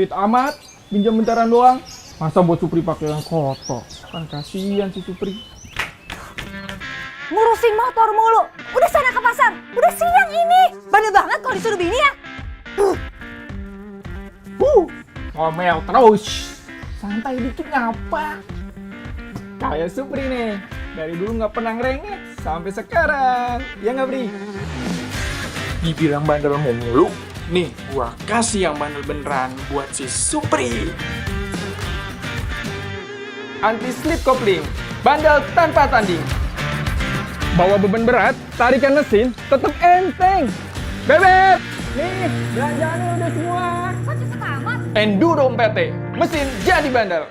Pelit amat, pinjam bentaran doang. Masa buat Supri pakai yang kotor? Kan kasihan si Supri. Ngurusin motor mulu. Udah sana ke pasar. Udah siang ini. Bandel banget kalau disuruh bini ya. Ngomel terus. Santai dikit ngapa? Kayak Supri nih. Dari dulu nggak pernah ngerengek sampai sekarang. Ya nggak, Bri? Dibilang bandel mulu. Nih, gua kasih yang bandel beneran buat si Supri. Anti-slip kopling. Bandel tanpa tanding. Bawa beban berat, tarikan mesin, tetap enteng. Bebek! Nih, belanjaannya udah semua. Kok cepet amat? Enduro PT, mesin jadi bandel.